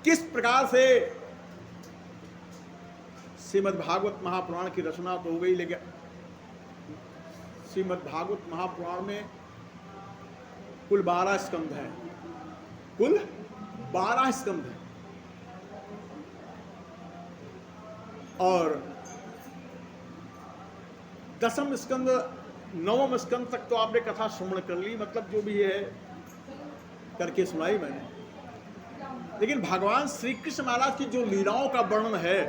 किस प्रकार से श्रीमद् भागवत महापुराण की रचना तो हो गई, लेकिन श्रीमद् भागवत महापुराण में कुल 12 स्कंध हैं, कुल 12 स्कंध हैं। और 10वें स्कंद 9वें स्कंद तक तो आपने कथा श्रवण कर ली, मतलब जो भी है करके सुनाई मैंने। लेकिन भगवान श्री कृष्ण महाराज की जो लीलाओं का वर्णन है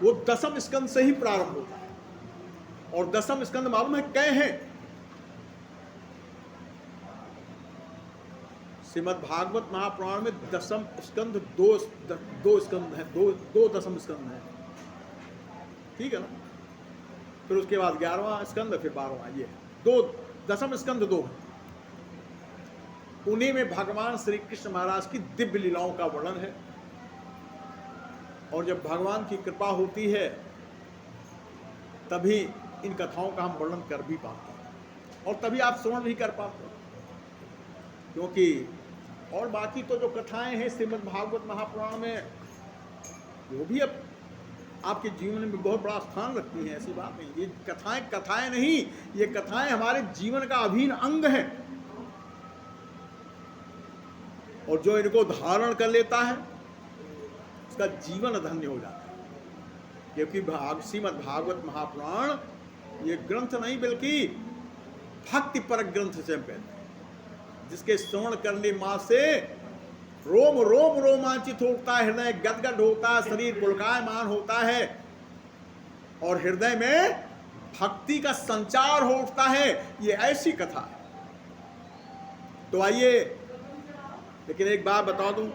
वो 10वें स्कंद से ही प्रारंभ होता है। और 10वां स्कंद मालूम है कै हैं? श्रीमद् भागवत महापुराण में 10वां स्कंद दो स्कंद हैं, दो 10वें स्कंद हैं, ठीक है ना। फिर उसके बाद 11वां स्कंद, फिर 12वां, ये दो 10वां स्कंद दो हैं। उन्हीं में भगवान श्री कृष्ण महाराज की दिव्य लीलाओं का वर्णन है। और जब भगवान की कृपा होती है तभी इन कथाओं का हम वर्णन कर भी पाते हैं, और तभी आप श्रवण भी कर पाते हैं। क्योंकि और बाकी तो जो कथाएं हैं श्रीमद् भागवत महापुराण में, वो भी अब आपके जीवन में बहुत बड़ा स्थान रखती हैं, ऐसी बात नहीं। ये कथाएं नहीं, ये कथाएं हमारे जीवन का अभिन्न अंग है। और जो इनको धारण कर लेता है उसका जीवन धन्य हो जाता है। क्योंकि श्रीमद् भागवत महापुराण ये ग्रंथ नहीं बल्कि भक्ति पर ग्रंथ से कहते हैं, जिसके श्रवण करने मात्र से रोम रोम रोमांचित होता है, हृदय गदगद होता है, शरीर पुलकायमान होता है और हृदय में भक्ति का संचार हो उठता है। ये ऐसी कथा है। तो आइए, लेकिन एक बात बता दूं,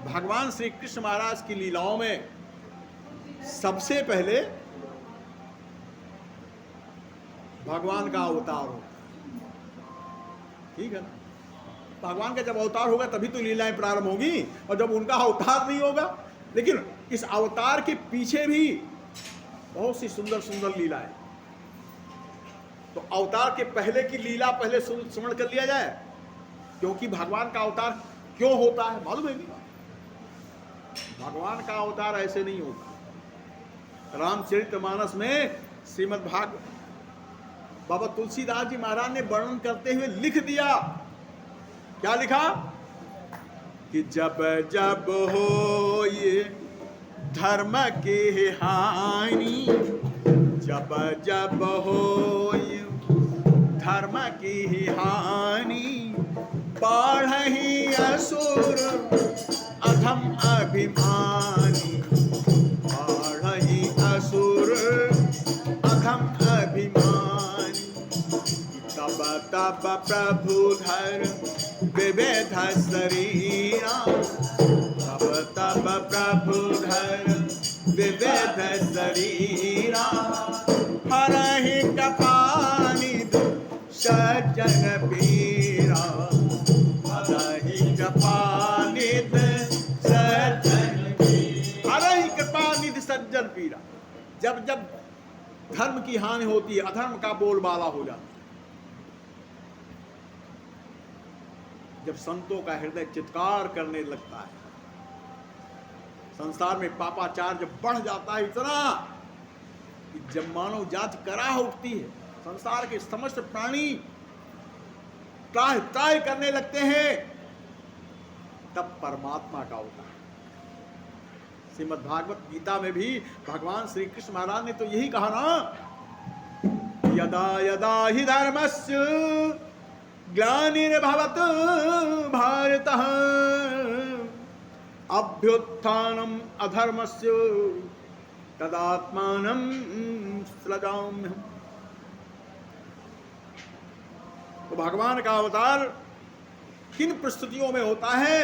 भगवान श्री कृष्ण महाराज की लीलाओं में सबसे पहले भगवान का अवतार होता है, ठीक है ना। भगवान का जब अवतार होगा तभी तो लीलाएं प्रारंभ होगी, और जब उनका अवतार नहीं होगा। लेकिन इस अवतार के पीछे भी बहुत सी सुंदर सुंदर लीलाएं। तो अवतार के पहले की लीला पहले स्मरण कर लिया जाए, क्योंकि भगवान का अवतार क्यों होता है मालूम है नहीं। भगवान का अवतार ऐसे नहीं होता। रामचरितमानस में श्रीमद् भागवत बाबा तुलसीदास जी महाराज ने वर्णन करते हुए लिख दिया, क्या लिखा कि जब जब हो ये धर्म की हानि, जब जब हो ये धर्म की हानि, बाढ़हि असुर अधम अभिमानी, बाढ़हि असुर अधम अभिमानी। तब तब प्रभु धर विविध शरीरा, तब तब प्रभु धर विविध शरीरा, हरहि कपानिध सज्जन पीरा, हरहि कपानिध सज्जन पीरा, हरहि कपानिध सज्जन पीरा। जब जब धर्म की हानि होती है, अधर्म का बोलबाला हो जाता है, जब संतों का हृदय चित्कार करने लगता है, संसार में पापाचार जब बढ़ जाता है इतना कि जब मानव जाति कराह उठती है, संसार के समस्त प्राणी त्राह त्राह करने लगते हैं, तब परमात्मा का होता है। श्रीमद् भागवत गीता में भी भगवान श्री कृष्ण महाराज ने तो यही कहा ना, यदा यदा हि धर्मस्य ग्लानिर्भवत् भारतः अभ्युत्थानम् अधर्मस्य तदात्मानं सृजाम्यहम्। तो भगवान का अवतार किन परिस्थितियों में होता है,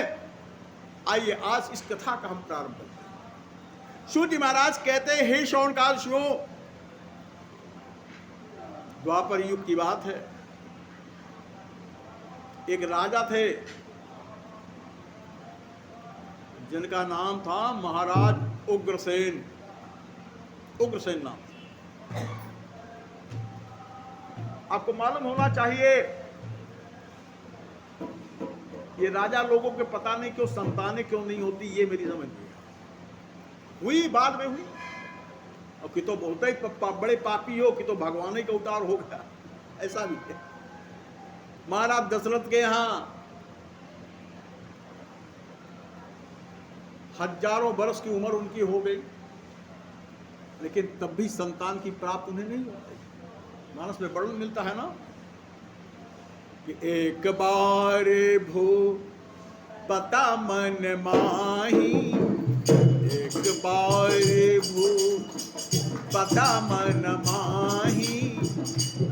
आइए आज इस कथा का हम प्रारंभ करते हैं। सूत जी महाराज कहते हैं, हे शौनकादित्यो, द्वापर युग की बात है। एक राजा थे जिनका नाम था महाराज उग्रसेन, उग्रसेन नाम। आपको मालूम होना चाहिए ये राजा लोगों के पता नहीं क्यों संतानें क्यों नहीं होती, ये मेरी समझ नहीं हुई, बाद में हुई। और कि तो बहुत ही बड़े पापी हो कि तो भगवान ही का अवतार हो गया, ऐसा भी है। महाराज दशरथ के यहाँ हजारों वर्ष की उम्र उनकी हो गई, लेकिन तब भी संतान की प्राप्त उन्हें नहीं होती। मानस में वर्णन मिलता है ना कि एक बार भू पता मन माही, एक बार भू पता मन माही,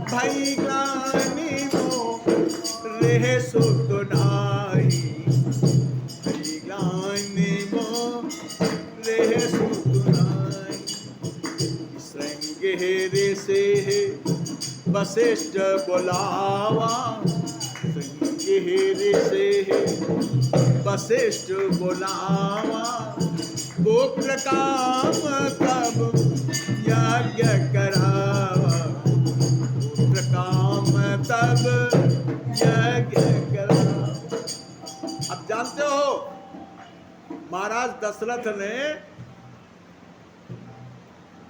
भई ग्लानि मो रहे सुख नाही, भई ग्लानि मो रहे सुख नाही। श्रृंगेरी से वशिष्ठ बुलावा, श्रृंगेरी से वशिष्ठ बुलावा, गोत्र काम तब यज्ञ करावा, गोत्र काम तब यज्ञ करावा। अब जानते हो महाराज दशरथ ने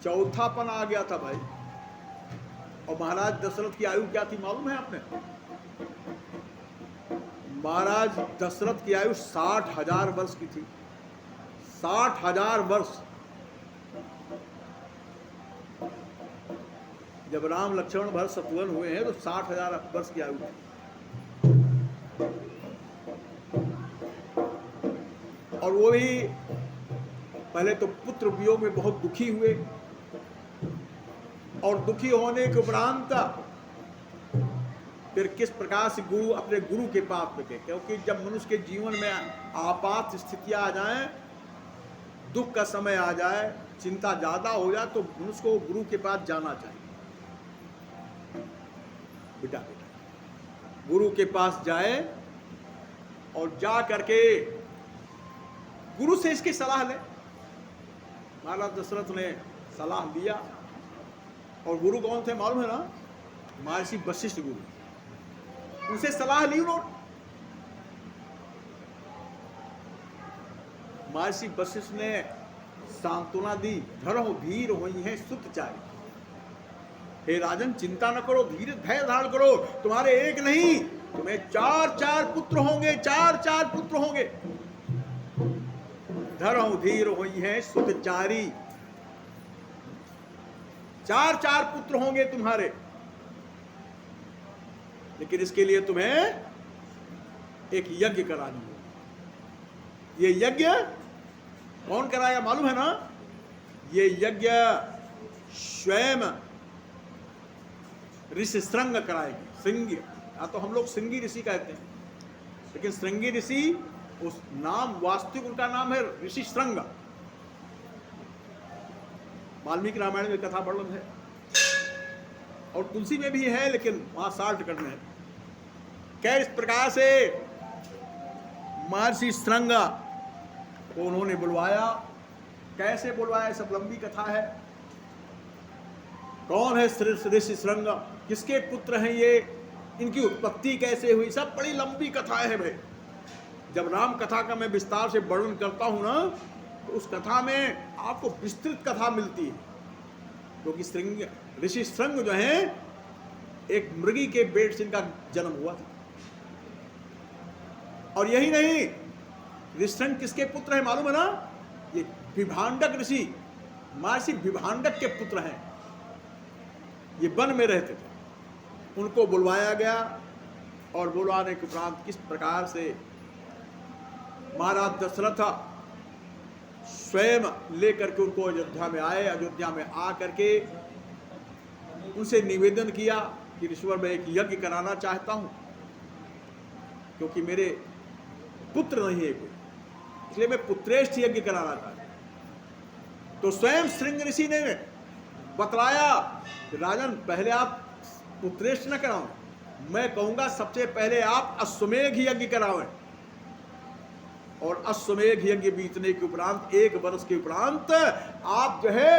चौथापन आ गया था भाई, और महाराज दशरथ की आयु क्या थी मालूम है आपने? महाराज दशरथ की आयु 60,000 वर्ष की थी, 60,000 वर्ष। जब राम लक्ष्मण भरत शत्रुघ्न हुए हैं तो 60,000 वर्ष की आयु थी। और वो भी पहले तो पुत्र वियोग में बहुत दुखी हुए, और दुखी होने के उपरांत फिर किस प्रकार से गुरु अपने गुरु के पास रुके, क्योंकि जब मनुष्य के जीवन में आपात स्थितियां आ जाएं, दुख का समय आ जाए, चिंता ज्यादा हो जाए, तो मनुष्य को गुरु के पास जाना चाहिए। बेटा बेटा गुरु के पास जाए और जा करके गुरु से इसकी सलाह ले। महाराज दशरथ ने सलाह लिया, और गुरु कौन थे मालूम है ना? महर्षि वशिष्ठ गुरु। उनसे सलाह ली उन्होंने। महर्षि वशिष्ठ ने सांत्वना दी, धरो धीर होई है सुतचारी। हे राजन, चिंता न करो, धीरे धैर्य धारण करो, तुम्हारे एक नहीं तुम्हें 4 पुत्र होंगे, 4 पुत्र होंगे। धरो धीर होई है सुतचारी, 4 पुत्र होंगे तुम्हारे, लेकिन इसके लिए तुम्हें एक यज्ञ करानी होगी। ये यज्ञ कौन कराया मालूम है ना? ये यज्ञ स्वयं ऋषि श्रृंग कराएगी। श्रृंगी, या तो हम लोग श्रृंगी ऋषि कहते हैं, लेकिन श्रृंगी ऋषि उस नाम, वास्तविक उनका नाम है ऋषि श्रृंग। वाल्मीकि रामायण में कथा वर्णन है, और तुलसी में भी है, लेकिन वहां शार्ट करने हैं। क्या इस प्रकार से महर्षि श्रृंग को उन्होंने बुलवाया। कैसे बुलवाया, सब लंबी कथा है। कौन है ऋषि श्रृंग, किसके पुत्र हैं ये, इनकी उत्पत्ति कैसे हुई, सब बड़ी लंबी कथा है भाई। जब राम कथा का मैं विस्तार से वर्णन करता हूं ना, तो उस कथा में आपको विस्तृत कथा मिलती है। क्योंकि ऋषि श्रृंग जो है, एक मृगी के पेट से इनका जन्म हुआ था। और यही नहीं, ऋषि श्रृंग किसके पुत्र है मालूम है ना? ये विभांडक ऋषि, महर्षि विभांडक के पुत्र हैं। ये वन में रहते थे, उनको बुलवाया गया, और बुलवाने के उपरांत किस प्रकार से महाराज दशरथ स्वयं लेकर के उनको अयोध्या में आए। अयोध्या में आ करके उनसे निवेदन किया कि ऋषिवर, मैं एक यज्ञ कराना चाहता हूं, क्योंकि मेरे पुत्र नहीं है कोई, इसलिए मैं पुत्रेष्ठ यज्ञ कराना चाहता हूं। तो स्वयं श्रृंग ऋषि ने बतलाया, राजन पहले आप पुत्रेष्ठ न कराओ, मैं कहूंगा सबसे पहले आप अश्वमेघ यज्ञ कराओ। और अश्वमेघ यज्ञ बीतने के उपरांत 1 वर्ष के उपरांत आप जो है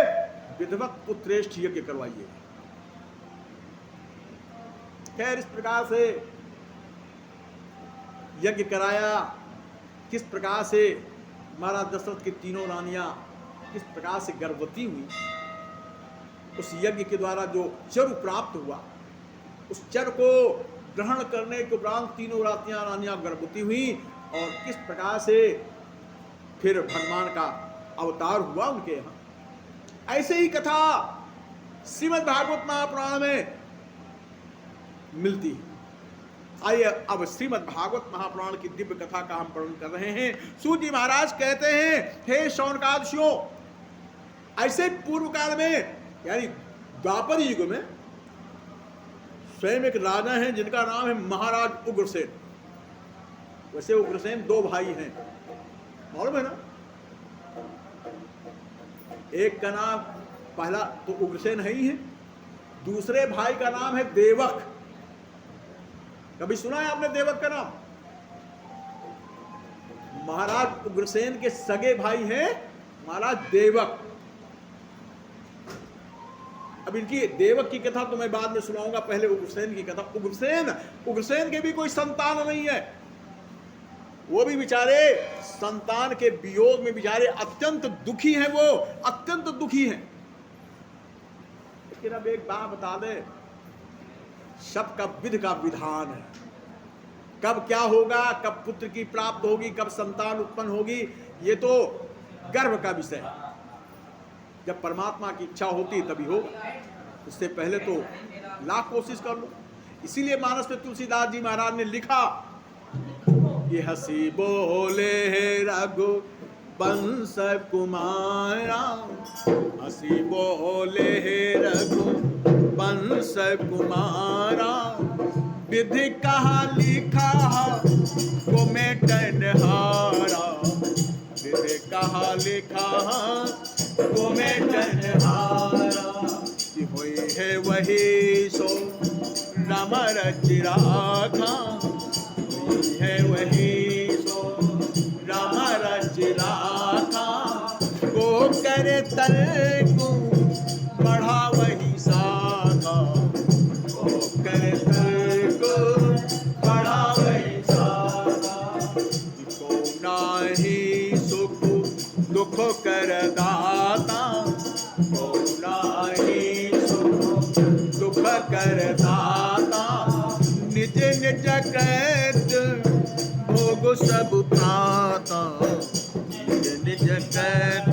विधिवत पुत्रेष्ठ यज्ञ करवाइए। खैर, इस प्रकार से यज्ञ कराया, किस प्रकार से महाराज दशरथ की तीनों रानियां किस प्रकार से गर्भवती हुई, उस यज्ञ के द्वारा जो चरु प्राप्त हुआ, उस चर को ग्रहण करने के उपरांत तीनों रानियां गर्भवती हुई, और किस प्रकार से फिर भगवान का अवतार हुआ उनके यहाँ। ऐसे ही कथा श्रीमद् भागवत महापुराण में मिलती है। आइए अब श्रीमद् भागवत महापुराण की दिव्य कथा का हम वर्णन कर रहे हैं। सूत जी महाराज कहते हैं, हे शौनकादियों, ऐसे पूर्व काल में यानी द्वापर युग में स्वयं एक राजा हैं जिनका नाम है महाराज उग्रसेन। वैसे उग्रसेन दो भाई हैं, मालूम है ना। एक का नाम पहला तो उग्रसेन है ही है, दूसरे भाई का नाम है देवक। कभी सुना है आपने देवक का नाम? महाराज उग्रसेन के सगे भाई हैं महाराज देवक। अब इनकी देवक की कथा तो मैं बाद में सुनाऊंगा, पहले उग्रसेन की कथा। उग्रसेन के भी कोई संतान नहीं है, वो भी बेचारे संतान के वियोग में बेचारे अत्यंत दुखी हैं, वो अत्यंत दुखी हैं। लेकिन अब एक बात बता दे, सबका विधि का विधान है। कब क्या होगा, कब पुत्र की प्राप्त होगी, कब संतान उत्पन्न होगी, ये तो गर्भ का विषय है। जब परमात्मा की इच्छा होती है तभी होगा, उससे पहले तो लाख कोशिश कर लो। इसीलिए मानस में तुलसीदास जी महाराज ने लिखा कि हंसी बोले रघु वंश कुमारा, हंसी बोले रघु वंश कुमारा, विधि कहा लिखा को मेटन हारा, विधि कहा लिखा को मेटन हारा, होई है वही सो राम रच राखा, होई है वही सो राम रच राखा, को करे तल को बढ़ा वही साखा, को करे तल को बढ़ा वही साखा, को नाही सुख दुख कर दाता, को नाही सुख दुख कर दाता, निज निज कैत भोग सब प्राता, निज निज कैत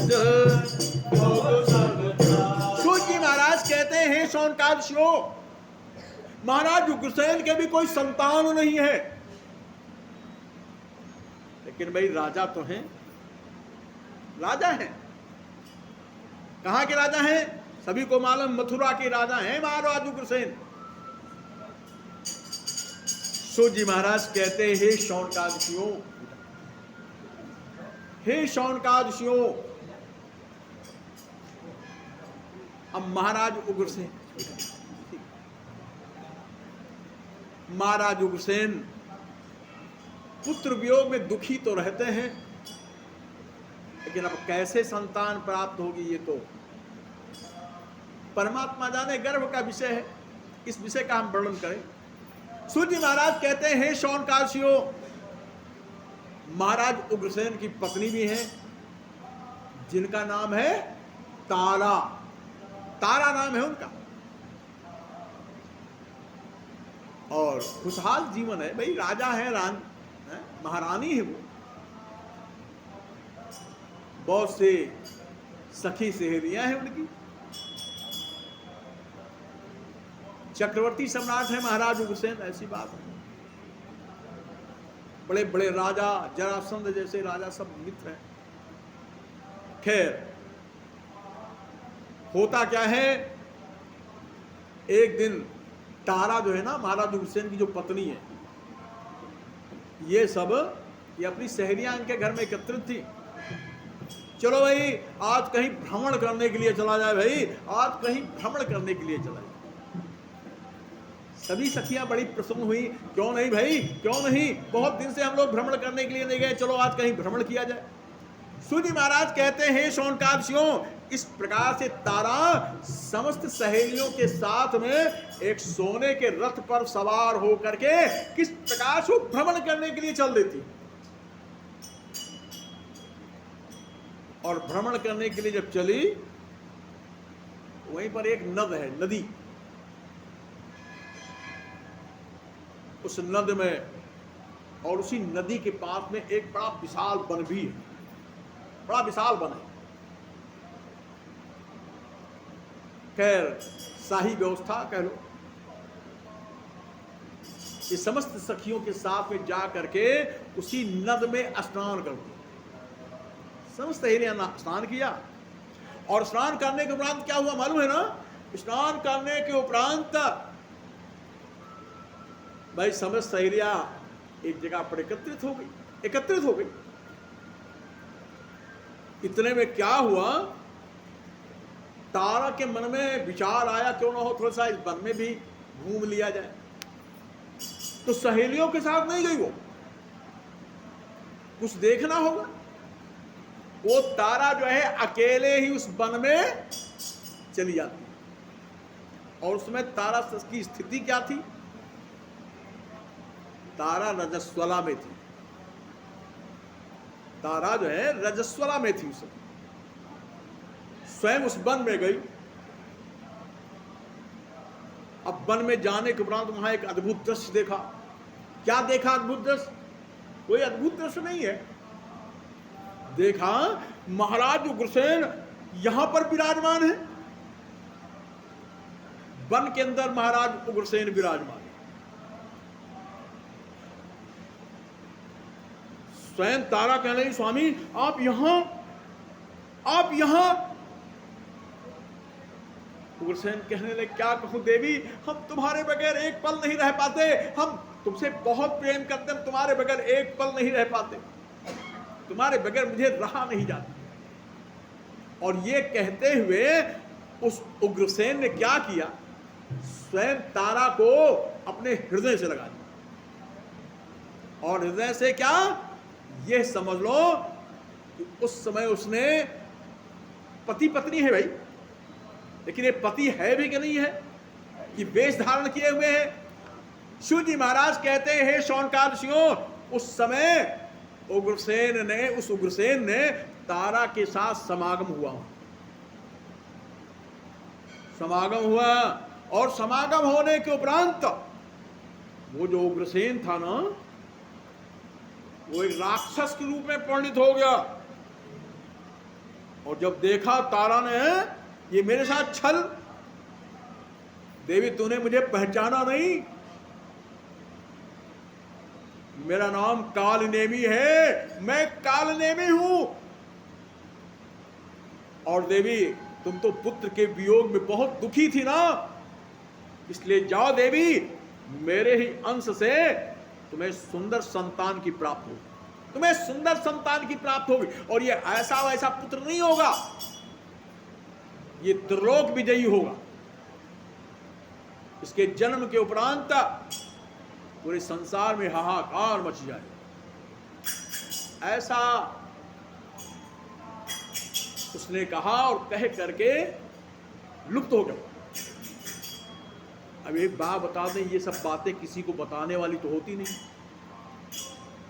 भोग सब प्राता। सूत जी महाराज कहते हैं, शौनकादियों, महाराज उग्रसेन के भी कोई संतान नहीं है, लेकिन भाई राजा तो हैं, राजा हैं। कहां के राजा हैं? सभी को मालूम, मथुरा के राजा हैं महाराज उग्रसेन। सूत जी महाराज कहते हैं, हे शौनकादियों, हे शौनकादियों, अब महाराज उग्रसेन, महाराज उग्रसेन पुत्र वियोग में दुखी तो रहते हैं, लेकिन अब कैसे संतान प्राप्त होगी ये तो परमात्मा जाने, गर्भ का विषय है। इस विषय का हम वर्णन करें। सूत जी महाराज कहते हैं, हे शौनकादियों, महाराज उग्रसेन की पत्नी भी है जिनका नाम है तारा। तारा नाम है उनका, और खुशहाल जीवन है। भाई राजा है, महारानी है वो, बहुत से सखी सहेलियां हैं उनकी, चक्रवर्ती सम्राट है महाराज उग्रसेन, ऐसी बात है। बड़े बड़े राजा, जरासंध जैसे राजा सब मित्र हैं। खैर, होता क्या है, एक दिन तारा जो है ना, महाराज उग्रसेन की जो पत्नी है, ये अपनी सहेलियां इनके घर में एकत्रित थी। चलो भाई, आज कहीं भ्रमण करने के लिए चला जाए, भाई आज कहीं भ्रमण करने के लिए चला जाए। सभी सखियां बड़ी प्रसन्न हुई, क्यों नहीं भाई, क्यों नहीं, बहुत दिन से हम लोग भ्रमण करने के लिए नहीं गए, चलो आज कहीं भ्रमण किया जाए। सूर्य महाराज कहते हैं शौनकादियों, इस प्रकार से तारा समस्त सहेलियों के साथ में एक सोने के रथ पर सवार होकर के किस प्रकार से भ्रमण करने के लिए चल देती, और भ्रमण करने के लिए जब चली वहीं पर एक नद है, नदी, उस नद में और उसी नदी के पास में एक बड़ा विशाल वन भी है, बड़ा विशाल वन है। खैर शाही व्यवस्था कह लो। ये समस्त सखियों के साथ में जा करके उसी नद में स्नान करती, समस्त सहेलियां स्नान किया, और स्नान करने के उपरांत क्या हुआ मालूम है ना? स्नान करने के उपरांत भाई समस्त सहेलियां एक जगह पर एकत्रित हो गई। इतने में क्या हुआ, तारा के मन में विचार आया क्यों ना हो थोड़ा सा इस वन में भी घूम लिया जाए। तो सहेलियों के साथ नहीं गई, वो कुछ देखना होगा। वो तारा जो है अकेले ही उस वन में चली जाती, और उसमें तारा की स्थिति क्या थी? तारा रजस्वला में थी, तारा जो है रजस्वला में थी। उसे स्वयं उस वन में गई। अब वन में जाने के उपरांत वहां एक अद्भुत दृश्य देखा। क्या देखा अद्भुत दृश्य? कोई अद्भुत दृश्य नहीं है। देखा महाराज उग्रसेन यहां पर विराजमान है, वन के अंदर महाराज उग्रसेन विराजमान है। स्वयं तारा कहने लगी, स्वामी आप यहां। उग्रसेन कहने लगे, क्या कहूं देवी, हम तुम्हारे बगैर एक पल नहीं रह पाते, हम तुमसे बहुत प्रेम करते, हम तुम्हारे बगैर एक पल नहीं रह पाते, तुम्हारे बगैर मुझे रहा नहीं जाता। और ये कहते हुए उस उग्रसेन ने क्या किया, स्वयं तारा को अपने हृदय से लगा दिया। और हृदय से क्या, ये समझ लो कि उस समय उसने, पति पत्नी है भाई, लेकिन ये पति है भी कि नहीं है, कि वेश धारण किए हुए हैं। शिव जी महाराज कहते हैं, हे शौनकादियों, उस समय उस उग्रसेन ने तारा के साथ समागम हुआ, और समागम होने के उपरांत वो जो उग्रसेन था ना, वो एक राक्षस के रूप में परिणित हो गया। और जब देखा तारा ने ये मेरे साथ छल, देवी तूने मुझे पहचाना नहीं, मेरा नाम कालनेमी है, मैं कालनेमी हूं। और देवी तुम तो पुत्र के वियोग में बहुत दुखी थी ना, इसलिए जाओ देवी, मेरे ही अंश से तुम्हें सुंदर संतान की प्राप्त होगी, और ये ऐसा वैसा पुत्र नहीं होगा, ये त्रिलोक विजयी होगा। इसके जन्म के उपरांत पूरे संसार में हाहाकार मच जाए। ऐसा उसने कहा और कह करके लुप्त हो गया। अब एक बात बता दें, ये सब बातें किसी को बताने वाली तो होती नहीं।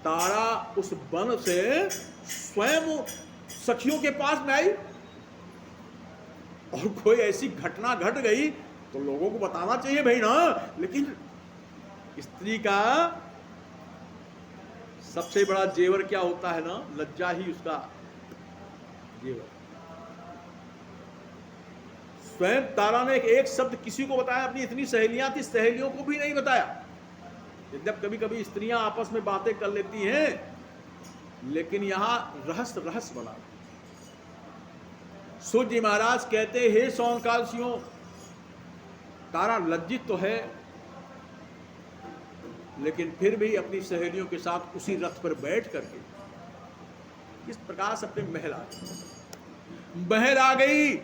तारा उस वन से स्वयं सखियों के पास में आई, और कोई ऐसी घटना घट गई तो लोगों को बताना चाहिए भाई ना। लेकिन स्त्री का सबसे बड़ा जेवर क्या होता है ना, लज्जा ही उसका जेवर। स्वयं तारा ने एक शब्द किसी को बताया, अपनी इतनी सहेलियां थी, सहेलियों को भी नहीं बताया। जब कभी कभी स्त्रियां आपस में बातें कर लेती हैं, लेकिन यहां रहस्य बना। सूर्य महाराज कहते, हे शौनकादियों, तारा लज्जित तो है, लेकिन फिर भी अपनी सहेलियों के साथ उसी रथ पर बैठ करके इस प्रकार से अपने महल आ गई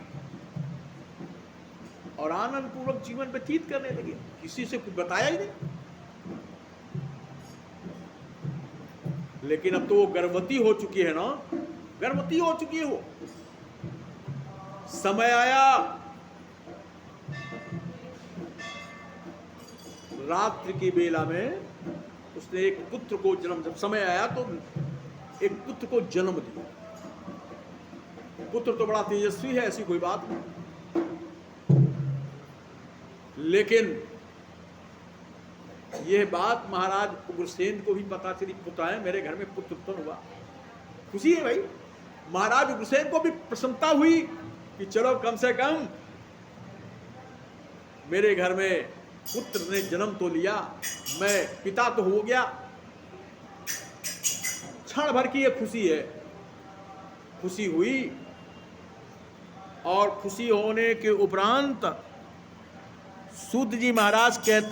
और आनंद पूर्वक जीवन व्यतीत करने लगी। किसी से कुछ बताया ही नहीं। लेकिन अब तो वो गर्भवती हो चुकी है ना, गर्भवती हो चुकी हो, समय आया, रात्रि की बेला में उसने एक पुत्र को जन्म, जब समय आया तो एक पुत्र को जन्म दिया। पुत्र तो बड़ा तेजस्वी है, ऐसी कोई बात नहीं, लेकिन यह बात महाराज उग्रसेन को भी पता चली, पता है मेरे घर में पुत्र उत्पन्न हुआ। खुशी है भाई, महाराज उग्रसेन को भी प्रसन्नता हुई कि चलो कम से कम मेरे घर में पुत्र ने जन्म तो लिया, मैं पिता तो हो गया। क्षण भर की यह खुशी है, खुशी हुई। और खुशी होने के उपरांत सूत जी महाराज कहते